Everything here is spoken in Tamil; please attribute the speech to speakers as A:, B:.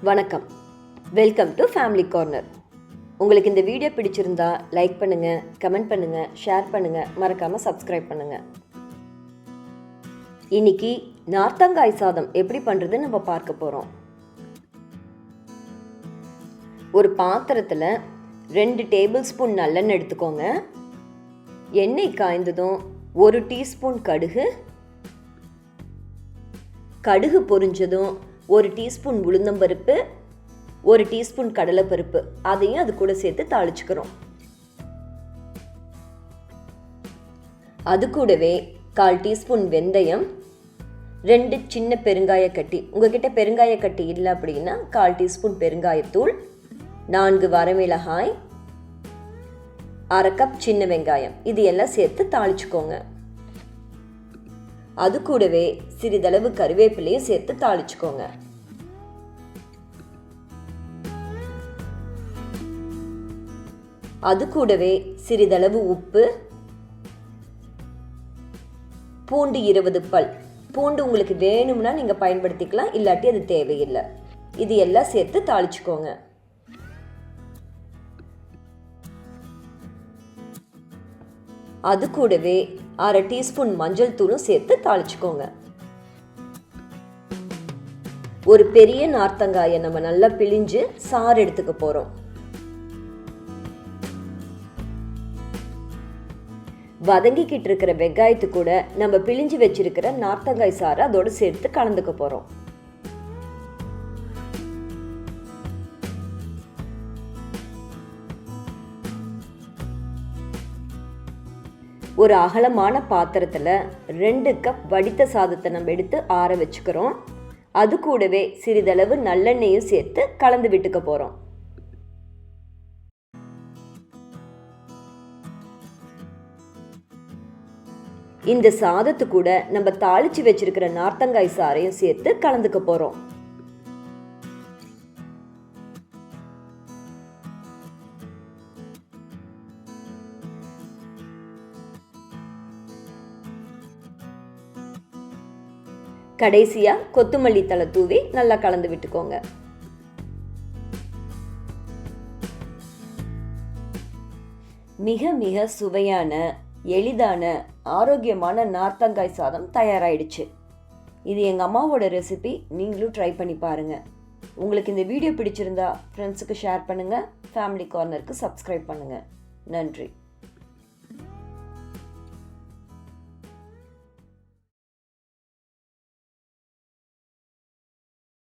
A: வணக்கம், வெல்கம் டு ஃபேமிலி கார்னர். உங்களுக்கு இந்த வீடியோ பிடிச்சிருந்தா லைக் பண்ணுங்கள், கமெண்ட் பண்ணுங்கள், ஷேர் பண்ணுங்கள், மறக்காமல் சப்ஸ்கிரைப் பண்ணுங்கள். இன்னைக்கு நார்த்தங்காய் சாதம் எப்படி பண்ணுறதுன்னு நம்ம பார்க்க போகிறோம். ஒரு பாத்திரத்தில் 2 டேபிள் ஸ்பூன் நல்லெண்ணெய் எடுத்துக்கோங்க. எண்ணெய் காய்ந்ததும் 1 டீஸ்பூன் கடுகு பொரிஞ்சதும் 1 டீஸ்பூன் உளுந்தம்பருப்பு, 1 டீஸ்பூன் கடலைப்பருப்பு, அதையும் அது கூட சேர்த்து தாளிச்சுக்கிறோம். அது கூடவே 1/4 டீஸ்பூன் வெந்தயம், 2 சின்ன பெருங்காயக்கட்டி, உங்ககிட்ட பெருங்காயக்கட்டி இல்லை அப்படின்னா 1/4 டீஸ்பூன் பெருங்காயத்தூள், 4 வரமிளகாய், 1/2 கப் சின்ன வெங்காயம், இது எல்லாம் சேர்த்து தாளிச்சுக்கோங்க. அது கூடவே சிறிதளவு கருவேப்பிலையும் சேர்த்து தாளிச்சுக்கோங்க. அது கூடவே சிறிதளவு உப்பு, பூண்டு 20 பல், பூண்டு உங்களுக்கு வேணும்னா நீங்கள் பயன்படுத்திக்கலாம், இல்லாட்டி அது தேவையில்லை. இது எல்லாம் சேர்த்து தாளிச்சுக்கோங்க. அது கூடவே 1/2 டீஸ்பூன் மஞ்சள் தூளும் சேர்த்து தாளிச்சுக்கோங்க. ஒரு பெரிய நார்த்தங்காயை நம்ம நல்லா பிழிஞ்சு சாறு எடுத்துக்க போறோம். வதங்கிக்கிட்டு இருக்கிற வெங்காயத்து கூட நம்ம பிழிஞ்சு வச்சிருக்கிற நார்த்தங்காய் சாறு அதோடு சேர்த்து கலந்துக்க போறோம். ஒரு அகலமான பாத்திரத்தில் 2 கப் வடித்த சாதத்தை நம்ம எடுத்து ஆற வச்சுக்கிறோம். அது கூடவே சிறிதளவு நல்லெண்ணெயும் சேர்த்து கலந்து விட்டுக்க போகிறோம். இந்த சாதத்து கூட நம்ம தாளிச்சு வச்சிருக்கிற நார்த்தங்காய் சாறையும் சேர்த்து கலந்துக்க போகிறோம். கடைசியா கொத்தமல்லி தழை தூவி நல்லா கலந்து விட்டுக்கோங்க. மிக மிக சுவையான, எளிதான, ஆரோக்கியமான நார்த்தங்காய் சாதம் தயாராயிடுச்சு. இது எங்கள் அம்மாவோட ரெசிபி. நீங்களும் ட்ரை பண்ணி பாருங்க. உங்களுக்கு இந்த வீடியோ பிடிச்சிருந்தா ஃப்ரெண்ட்ஸுக்கு ஷேர் பண்ணுங்க, ஃபேமிலி கார்னருக்கு சப்ஸ்கிரைப் பண்ணுங்க. நன்றி.